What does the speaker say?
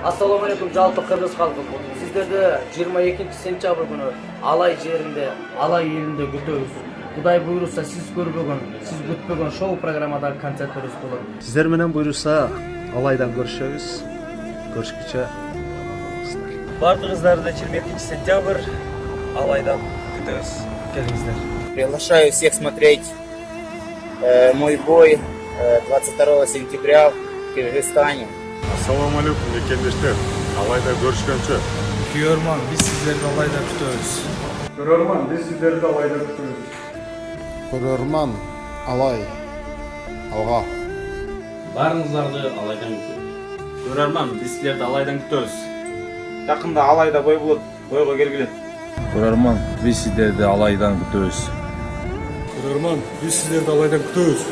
Assalamu alaikum жалпы Кыргыз халкы. Сиздерди 22 сентябрь күнү Алай жеринде, Алай элинде күтөбүз. Кудай буйруса сиз көрбөгөн, сиз күтпөгөн шоу программадагы концерттерибиз болот. Сиздер менен буйруса Алайдан көрүшөбүз. Көрүшкүчө. Бардыгыздарды 22 сентябрь Алайдан күтөбүз. Келиңиздер. Приглашаю всех смотреть мой бой 22 сентября в Кыргызстане. Assalamu alaikum ekendештер. Алайда көрүшкөнчө. Күйөрман, биз сиздерди Алайда күтөбүз. Көрөрман, биз сиздерди Алайда күтөбүз. Көрөрман, Алай, алга. Баарыңыздарды Алайдан күтөбүз. Көрөрман, биз сиздерди Алайдан күтөбүз. Жакында Алайда бой болот, бойго келгиле. Көрөрман, биз сиздерди Алайдан күтөбүз. Көрөрман, биз сиздерди Алайда күтөбүз.